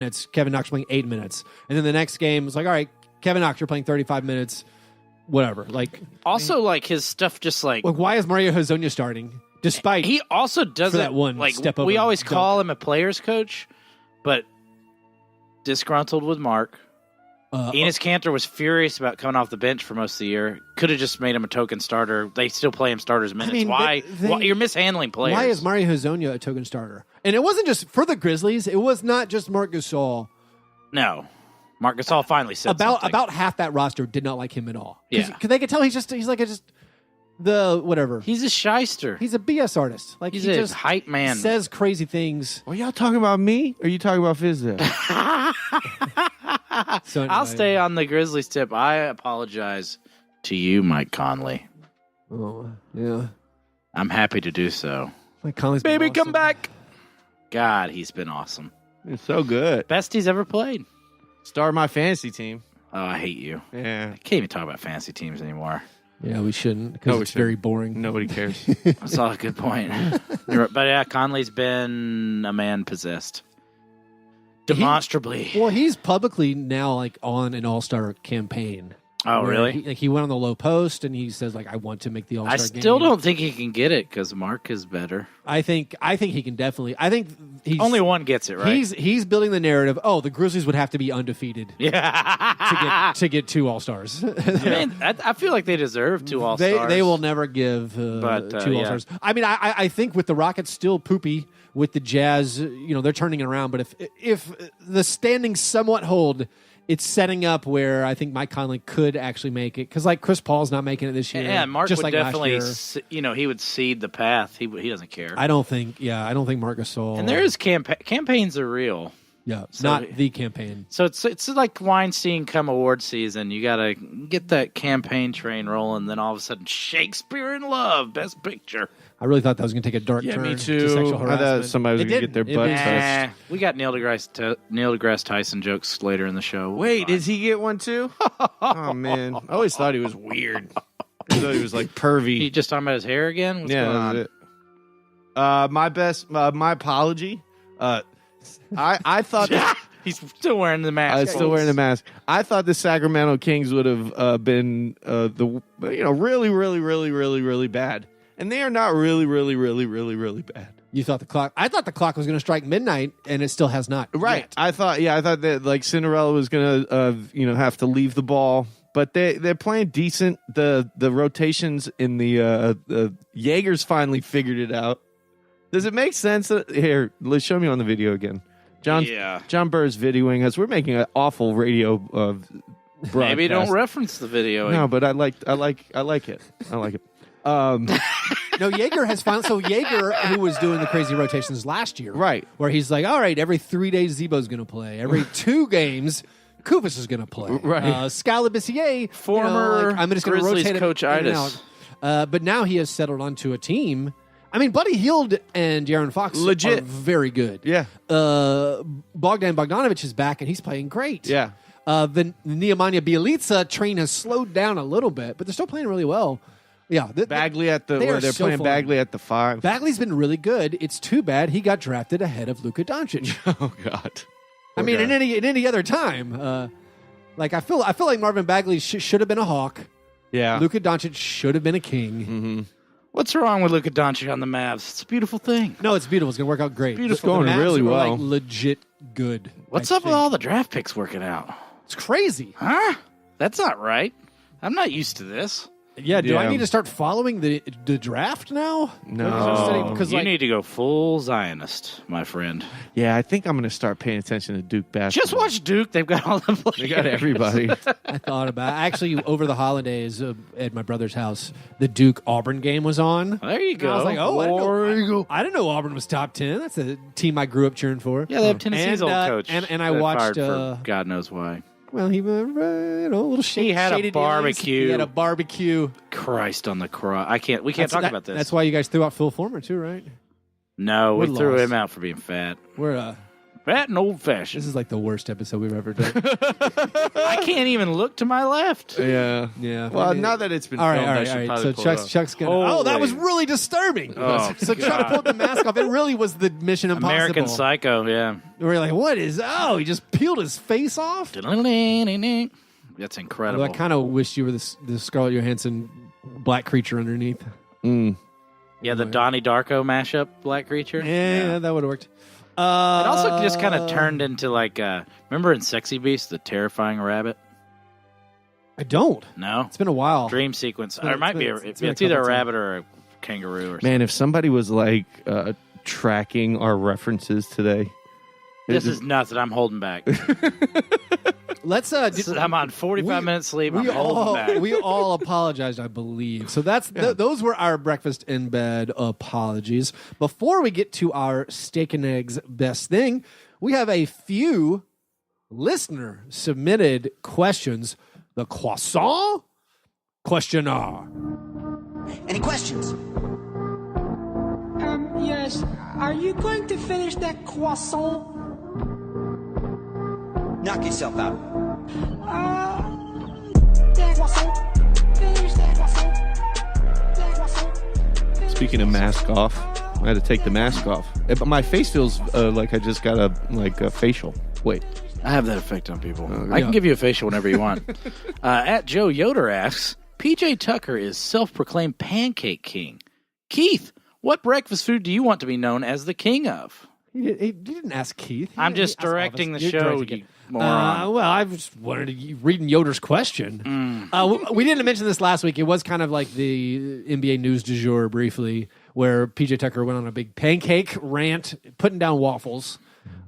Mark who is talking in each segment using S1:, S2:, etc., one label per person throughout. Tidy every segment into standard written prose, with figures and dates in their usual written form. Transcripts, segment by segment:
S1: minutes. Kevin Knox playing 8 minutes. And then the next game was like, all right, Kevin Knox, you're playing 35 minutes. Whatever. Like,
S2: also, like, his stuff just like
S1: why is Mario Hezonja starting? Despite
S2: he also doesn't
S1: that one
S2: like
S1: step over
S2: we always
S1: dunk.
S2: call him a player's coach, but disgruntled with Mark. Enes Kanter was furious about coming off the bench for most of the year. Could have just made him a token starter. They still play him starters minutes. Why you're mishandling players?
S1: Why is Mario Hezonja a token starter? And it wasn't just for the Grizzlies. It was not just Marc Gasol.
S2: No. Marc Gasol finally said something.
S1: About half that roster did not like him at all.
S2: Yeah.
S1: Because they could tell he's the whatever.
S2: He's a shyster.
S1: He's a BS artist. Like,
S2: he's
S1: he
S2: a
S1: just
S2: hype man.
S1: says crazy things.
S3: Are y'all talking about me? Or are you talking about Fizz?
S1: So anyway.
S2: I'll stay on the Grizzlies tip. I apologize to you, Mike Conley.
S1: Oh, yeah.
S2: I'm happy to do so.
S1: Like Conley's been
S2: Baby,
S1: awesome.
S2: come back. God, he's been awesome.
S3: It's so good.
S2: Best he's ever played.
S3: Start my fantasy team.
S2: Oh, I hate you.
S3: Yeah.
S2: I can't even talk about fantasy teams anymore.
S1: Yeah, we shouldn't because it's very boring.
S3: Nobody cares.
S2: That's all a good point. But yeah, Conley's been a man possessed. Demonstrably.
S1: He's publicly now like on an all-star campaign.
S2: Oh, really?
S1: He went on the low post and he says like, I want to make the all-star game.
S2: I still don't think he can get it because Mark is better.
S1: I think he can definitely. I think he's
S2: only one gets it, right?
S1: He's building the narrative. Oh, the Grizzlies would have to be undefeated.
S2: Yeah.
S1: to get 2 all-stars.
S2: I mean, I feel like they deserve 2 all-stars.
S1: They will never give 2 all-stars. I mean, I think with the Rockets still poopy, with the Jazz, they're turning it around. But if the standings somewhat hold, it's setting up where I think Mike Conley could actually make it because like Chris Paul's not making it this year.
S2: Yeah, Mark
S1: just
S2: would
S1: like
S2: definitely,
S1: he
S2: would seed the path. He doesn't care.
S1: I don't think Marc Gasol.
S2: And there is campaigns are real.
S1: Yeah,
S2: so,
S1: not the campaign.
S2: So it's like Weinstein come award season. You got to get that campaign train rolling. Then all of a sudden, Shakespeare in Love, Best Picture.
S1: I really thought that was going to take a dark turn.
S3: Me too.
S1: To sexual
S3: I
S1: harassment.
S3: thought somebody was going to get their butt touched.
S2: We got Neil deGrasse Tyson jokes later in the show.
S3: Wait, does he get one too? Oh man, I always thought he was weird. I thought he was like pervy.
S2: He just talking about his hair again? What's going on?
S3: It. My apology. I thought
S2: he's still wearing the mask.
S3: I'm still wearing the mask. I thought the Sacramento Kings would have been really, really, really, really, really bad, and they are not really, really, really, really, really bad.
S1: You thought the clock? I thought the clock was going to strike midnight, and it still has not.
S3: Right.
S1: Yet.
S3: I thought that like Cinderella was going to have to leave the ball, but they're playing decent. The rotations in the Jaegers finally figured it out. Does it make sense? Here, let's show me on the video again. John Burr's videoing us. We're making an awful radio broadcast.
S2: Maybe don't reference the video.
S3: No, but I like it. I like it.
S1: No, Jaeger has found. So Jaeger, who was doing the crazy rotations last year,
S3: right?
S1: Where he's like, all right, every 3 days Zebo's going to play. Every 2 games, Kufis is going to play.
S3: Right.
S1: Scala Bissier,
S2: former
S1: I'm just going to
S2: Grizzlies
S1: rotate
S2: coach Itis.
S1: But now he has settled onto a team. I mean, Buddy Hield and De'Aaron Fox
S3: legit
S1: are very good.
S3: Yeah.
S1: Bogdan Bogdanovic is back, and he's playing great.
S3: Yeah.
S1: The Nemanja Bjelica train has slowed down a little bit, but they're still playing really well. Yeah.
S3: Bagley at the they're
S1: so
S3: playing
S1: fun.
S3: Bagley at the 5.
S1: Bagley's been really good. It's too bad he got drafted ahead of Luka Doncic.
S3: Oh God.
S1: I mean, in any other time, I feel like Marvin Bagley should have been a Hawk.
S3: Yeah.
S1: Luka Doncic should have been a King.
S3: Mm-hmm.
S2: What's wrong with Luka Doncic on the Mavs? It's a beautiful thing.
S1: No, it's beautiful. It's going to work out great.
S2: Beautiful.
S1: The
S3: going
S1: Mavs
S3: really
S1: are,
S3: well.
S1: Like, legit good.
S2: What's up with all the draft picks working out?
S1: It's crazy.
S2: Huh? That's not right. I'm not used to this.
S1: Yeah, do I need to start following the draft now?
S3: No.
S1: Because
S2: you need to go full Zionist, my friend.
S3: Yeah, I think I'm going to start paying attention to Duke basketball.
S2: Just watch Duke. They've got all the players.
S3: They got everybody.
S1: I thought about actually over the holidays at my brother's house, the Duke Auburn game was on.
S2: There you go.
S1: And I was like, I didn't know Auburn was top 10. That's a team I grew up cheering for.
S2: Yeah, they have Tennessee's old coach.
S1: And I watched.
S2: For God knows why.
S1: Well, he, a little shady.
S2: He had a barbecue.
S1: He had a barbecue.
S2: Christ on the cross. We can't talk about this.
S1: That's why you guys threw out Phil Fulmer too, right?
S2: No, we threw him out for being fat. Fat and old-fashioned.
S1: This is like the worst episode we've ever done.
S2: I can't even look to my left.
S3: Yeah.
S1: Well,
S3: now that it's been
S1: all
S3: filmed,
S1: right,
S3: I
S1: all
S3: should
S1: right.
S3: probably
S1: So
S3: pull it up.
S1: Chuck's gonna. Oh, that was really disturbing.
S2: Oh,
S1: so Chuck pulled the mask off. It really was the Mission Impossible.
S2: American Psycho, yeah.
S1: We're like, what is? Oh, he just peeled his face off.
S2: That's incredible.
S1: Although I kind of wish you were the Scarlett Johansson black creature underneath.
S2: Yeah, the Donnie Darko mashup black creature.
S1: Yeah, that would have worked.
S2: It also just kind of turned into like, remember in Sexy Beast, the terrifying rabbit?
S1: I don't.
S2: No?
S1: It's been a while.
S2: Dream sequence. Or it might be. It's
S1: been a
S2: either a
S1: couple
S2: rabbit or a kangaroo or something.
S3: Man, if somebody was like tracking our references today.
S2: This is nothing. I'm holding back.
S1: Let's.
S2: I'm on 45 minutes sleep. I'm holding back.
S1: We all apologized, I believe. So those were our breakfast in bed apologies. Before we get to our steak and eggs best thing, we have a few listener submitted questions. The croissant questionnaire.
S4: Any questions?
S5: Yes. Are you going to finish that croissant?
S4: Knock yourself out.
S5: That croissant. Finish that croissant. That croissant.
S3: Speaking of mask off, I had to take the mask off. But my face feels like I just got a facial. Wait.
S2: I have that effect on people. I can give you a facial whenever you want. At Joe Yoder asks, PJ Tucker is self-proclaimed pancake king. Keith, what breakfast food do you want to be known as the king of?
S1: He didn't ask Keith.
S2: I'm just directing the show, you moron.
S1: Well, I just wanted to reading Yoder's question. We didn't mention this last week. It was kind of like the NBA news du jour briefly, where PJ Tucker went on a big pancake rant, putting down waffles.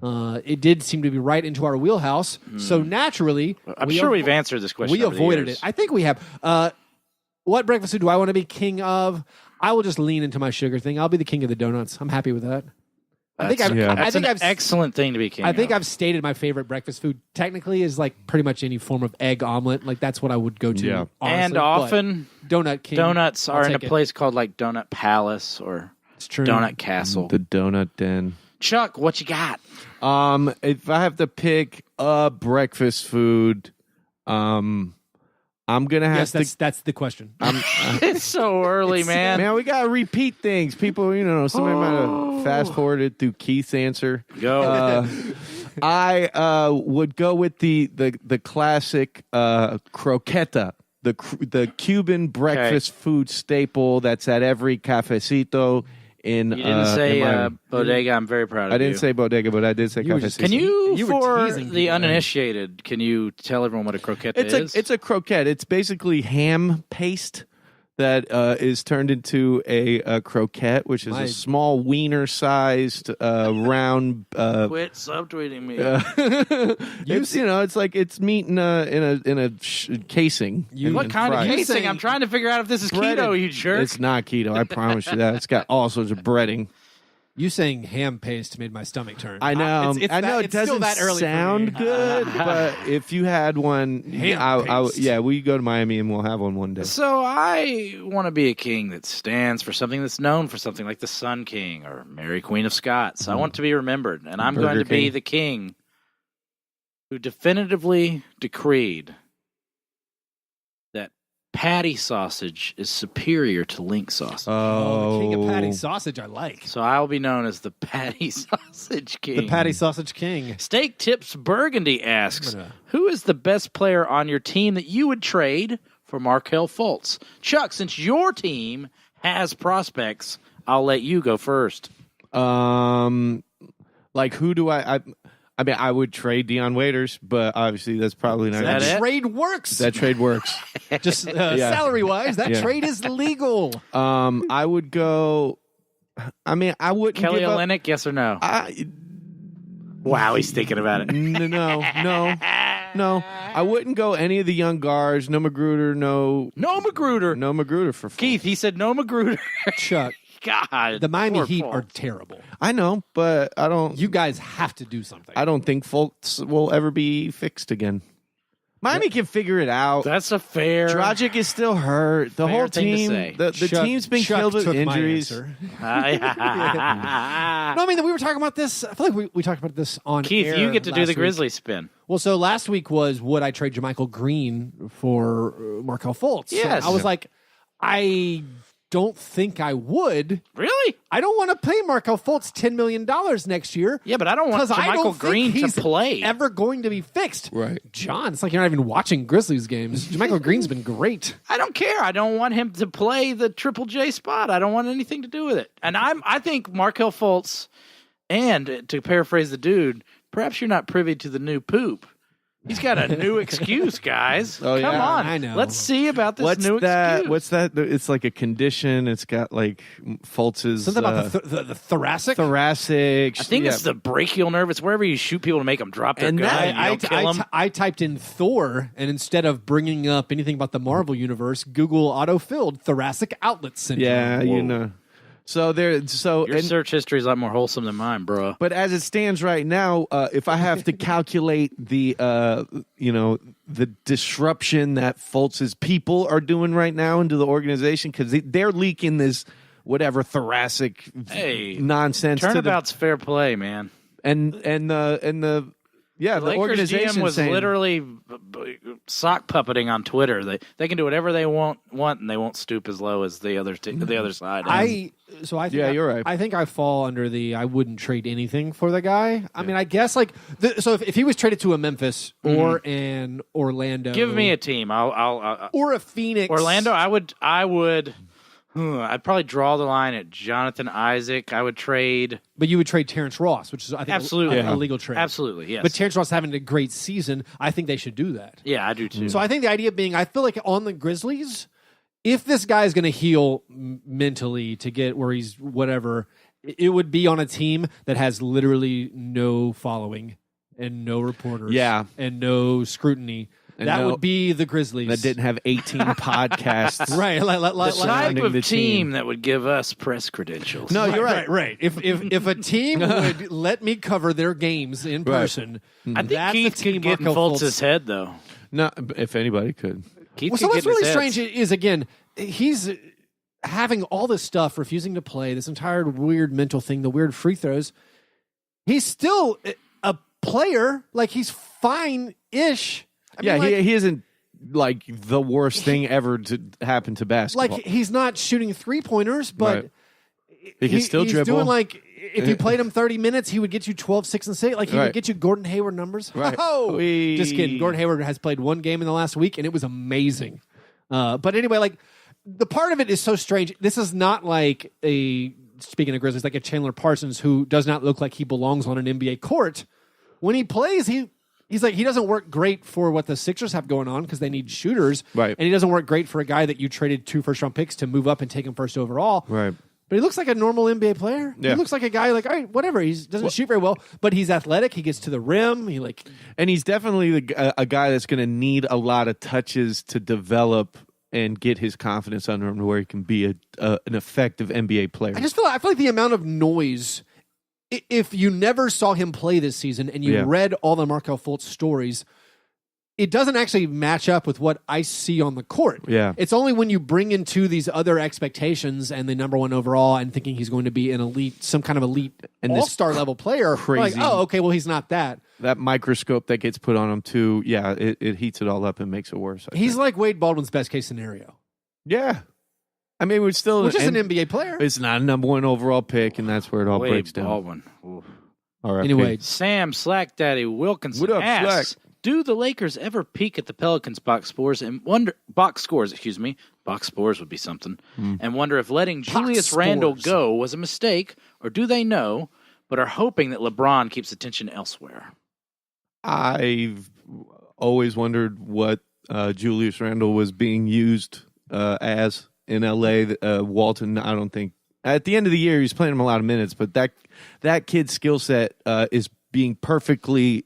S1: It did seem to be right into our wheelhouse. So naturally,
S2: I'm sure we've answered this question.
S1: We
S2: over the
S1: avoided
S2: years.
S1: it. I think we have. What breakfast food do I want to be king of? I will just lean into my sugar thing. I'll be the king of the donuts. I'm happy with that.
S2: That's an excellent thing to be king
S1: I think
S2: of.
S1: I've stated my favorite breakfast food technically is like pretty much any form of egg omelet. Like that's what I would go to.
S3: Yeah.
S1: Honestly.
S2: And often
S1: Donut King.
S2: donuts
S1: I'll
S2: are in a
S1: take it.
S2: place called like Donut Palace or
S1: It's true.
S2: Donut Castle.
S3: The donut den.
S2: Chuck, what you got?
S3: If I have to pick a breakfast food, I'm gonna have to.
S1: That's the question.
S2: It's so early, man.
S3: Man, we gotta repeat things. People, somebody might have fast forwarded through Keith's answer.
S2: Go.
S3: I would go with the classic croqueta, the Cuban breakfast food staple that's at every cafecito.
S2: You didn't say bodega. I'm very proud of you.
S3: I didn't say bodega, but I did say cafecito.
S2: Can you
S1: were
S2: for
S1: teasing
S2: the
S1: people,
S2: uninitiated, can you tell everyone what a croqueta is?
S3: It's a croquette. It's basically ham paste that is turned into a croquette, which is a small wiener-sized round.
S2: Quit subtweeting me.
S3: It's meat in a casing.
S2: What kind of
S3: fried.
S2: casing? I'm trying to figure out if this is keto, you jerk.
S3: It's not keto. I promise you that. It's got all sorts of breading.
S1: You saying ham paste made my stomach turn.
S3: I know. I know it doesn't sound good, but if you had one, we go to Miami and we'll have one day.
S2: So I want to be a king that stands for something that's known for something like the Sun King or Mary Queen of Scots. I want to be remembered, and I'm going to be the king who definitively decreed that patty sausage is superior to link sausage.
S1: The king of patty sausage, I like.
S2: So I will be known as the Patty Sausage King.
S1: The patty sausage king.
S2: Steak Tips Burgundy asks, who is the best player on your team that you would trade for Markelle Fultz? Chuck, since your team has prospects, I'll let you go first.
S3: Like who do I mean, I would trade Dion Waiters, but obviously that's probably not.
S1: That trade works.
S3: That trade works.
S1: Just salary-wise, that trade is legal.
S3: I would go. I mean, I wouldn't.
S2: Kelly
S3: give up,
S2: Olynyk, yes or no? Wow, he's thinking about it.
S3: No. I wouldn't go any of the young guards. No Magruder. No Magruder for Fultz.
S2: Keith. He said no Magruder.
S1: Chuck.
S2: God,
S1: the Miami
S2: poor
S1: Heat
S2: Fultz.
S1: are terrible.
S3: I know, but I don't.
S1: You guys have to do something.
S3: I don't think Fultz will ever be fixed again. Miami can figure it out.
S2: That's a fair.
S3: Dragic is still hurt. The
S2: Fair
S3: whole
S2: thing to
S3: team,
S2: say.
S3: the team's been
S1: Chuck
S3: killed with
S1: took my
S3: injuries.
S1: answer. No,
S2: I
S1: I mean, we were talking about this. I feel like we talked about this on
S2: Keith,
S1: air
S2: you get to do
S1: last
S2: the
S1: week.
S2: Grizzlies spin.
S1: Well, so last week was would I trade JaMychal Green for Markelle Fultz?
S2: Yes.
S1: So I was like, I don't think I would.
S2: Really?
S1: I don't want to pay Markelle Fultz $10 million next year.
S2: Yeah, but I don't want
S1: Because I don't
S2: JaMychal Green
S1: think he's
S2: to play.
S1: ever going to be fixed.
S3: Right.
S1: John, it's like you're not even watching Grizzlies games. JaMychal Green's been great.
S2: I don't care. I don't want him to play the Triple J spot. I don't want anything to do with it. And I think Markelle Fultz, and to paraphrase the dude, perhaps you're not privy to the new poop. He's got a new excuse, guys.
S3: Oh,
S2: Come
S3: yeah.
S2: on.
S1: I know.
S2: Let's see about this
S3: What's
S2: new
S3: that?
S2: excuse.
S3: What's that? It's like a condition. It's got like Fultz's
S1: Something about the thoracic.
S3: thoracic.
S2: I think it's the brachial nerve. It's wherever you shoot people to make them drop their
S3: And
S2: gun.
S3: that-
S2: And you don't kill them.
S1: I typed in Thor, and instead of bringing up anything about the Marvel universe, Google auto-filled thoracic outlet syndrome.
S3: Yeah,
S1: Whoa.
S3: you know. So there. So
S2: Your
S3: and-
S2: search history is a lot more wholesome than mine, bro.
S3: But as it stands right now, if I have to calculate the the disruption that Fultz's people are doing right now into the organization, because they're leaking this whatever thoracic
S2: Hey,
S3: nonsense to the
S2: Turnabout's fair play, man.
S3: and the
S2: The Lakers
S3: organization
S2: GM was
S3: saying,
S2: literally sock puppeting on Twitter. They can do whatever they want, and they won't stoop as low as the other side.
S1: I think
S3: Yeah, you're right.
S1: I think I fall under the I wouldn't trade anything for the guy. I mean, I guess like so if he was traded to a Memphis or an Orlando,
S2: Give me a team. I'll
S1: or a Phoenix,
S2: Orlando. I'd probably draw the line at Jonathan Isaac. I would trade
S1: but you would trade Terrence Ross, which is I think
S2: absolutely
S1: a legal trade.
S2: Absolutely, yes.
S1: But Terrence Ross having a great season, I think they should do that.
S2: Yeah, I do too.
S1: So I think the idea being, I feel like on the Grizzlies, if this guy is going to heal mentally to get where he's whatever, it would be on a team that has literally no following and no reporters, and no scrutiny.
S3: And
S1: that
S3: no-
S1: would be the Grizzlies.
S3: that didn't have 18 podcasts.
S1: right.
S2: the type
S3: surrounding
S2: of
S3: the
S2: team
S3: team.
S2: that would give us press credentials.
S3: No, you're right.
S1: Right. If a team would let me cover their games in
S3: Right.
S1: person,
S2: I think
S1: that's
S2: Keith
S1: the team
S2: could get in
S1: Markelle
S2: Fultz's head, though.
S3: No, if anybody could.
S2: Keith
S1: Well, so
S2: could
S1: what's
S2: get in his
S1: really
S2: head.
S1: strange is, again, he's having all this stuff, refusing to play, this entire weird mental thing, the weird free throws. He's still a player. Like, he's fine-ish. I mean,
S3: He isn't like the worst thing ever to happen to basketball.
S1: like he's not shooting three-pointers, but
S3: Right. He can still
S1: he's
S3: dribble.
S1: doing like, if you played him 30 minutes, he would get you 12, 6, and 6. Like, he
S3: Right.
S1: would get you Gordon Hayward numbers.
S3: Right.
S1: Oh,
S3: Wee.
S1: just kidding. Gordon Hayward has played one game in the last week, and it was amazing. But anyway, like, the part of it is so strange. This is not like speaking of Grizzlies, like a Chandler Parsons who does not look like he belongs on an NBA court. When he plays, he's like, he doesn't work great for what the Sixers have going on because they need shooters.
S3: Right.
S1: And he doesn't work great for a guy that you traded 2 first-round picks to move up and take him first overall.
S3: Right.
S1: But he looks like a normal NBA player.
S3: Yeah.
S1: He looks like a guy like, all right, whatever. He doesn't shoot very well, but he's athletic. He gets to the rim. He like,
S3: And he's definitely a guy that's going to need a lot of touches to develop and get his confidence under him to where he can be an effective NBA player.
S1: I feel like the amount of noise. If you never saw him play this season and you read all the Markelle Fultz stories, it doesn't actually match up with what I see on the court.
S3: Yeah.
S1: It's only when you bring into these other expectations and the number one overall and thinking he's going to be an elite, some kind of elite
S3: And this
S1: all-star level player. We're like,
S3: crazy-
S1: oh, okay, well, he's not that.
S3: that microscope that gets put on him too, it heats it all up and makes it worse. I
S1: He's
S3: think.
S1: like Wade Baldwin's best case scenario,
S3: Yeah. I mean, we're still
S1: which is an
S3: and
S1: NBA player.
S3: It's not a number one overall pick, and that's where it all
S2: Wade
S3: breaks down.
S2: Baldwin. Oof.
S3: All right.
S1: Anyway,
S2: Sam Slack Daddy Wilkinson
S3: What up,
S2: asks,
S3: Slack?
S2: do the Lakers ever peek at the Pelicans box scores and wonder box scores would be something, and wonder if letting Julius Randle
S1: scores.
S2: go was a mistake, or do they know but are hoping that LeBron keeps attention elsewhere?
S3: I've always wondered what Julius Randle was being used as in LA. Walton, I don't think at the end of the year he's playing him a lot of minutes, but that kid's skill set is being perfectly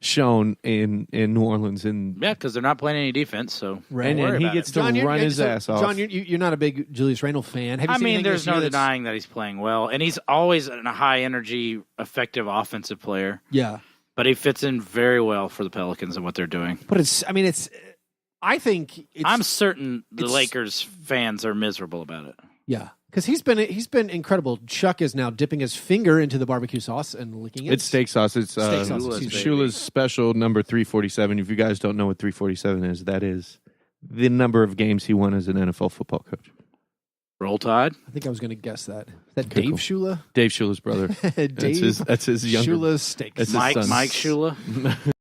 S3: shown in New Orleans. And
S2: Yeah, because they're not playing any defense, so
S1: Right.
S2: don't worry
S3: and he
S2: about
S3: gets
S2: it.
S3: to
S1: you're-
S3: run his ass off.
S1: John, you're not a big Julius Randle fan. Have you
S2: I
S1: seen
S2: mean,
S1: anything
S2: there's
S1: this
S2: no
S1: year that's-
S2: denying that he's playing well, and he's always a high energy, effective offensive player.
S1: Yeah.
S2: But he fits in very well for the Pelicans and what they're doing.
S1: But I think
S2: I'm certain the Lakers fans are miserable about it.
S1: Yeah, because he's been incredible. Chuck is now dipping his finger into the barbecue sauce and licking it.
S3: It's steak sauce. It's
S1: steak sauce,
S3: Shula's special number 347. If you guys don't know what 347 is, that is the number of games he won as an NFL football coach.
S2: Roll Tide?
S1: I think I was going to guess that. Is that Dave Shula?
S3: Dave Shula's brother.
S1: Dave
S3: that's his younger.
S1: Shula's steak.
S3: That's
S2: Mike
S3: his son.
S2: Shula?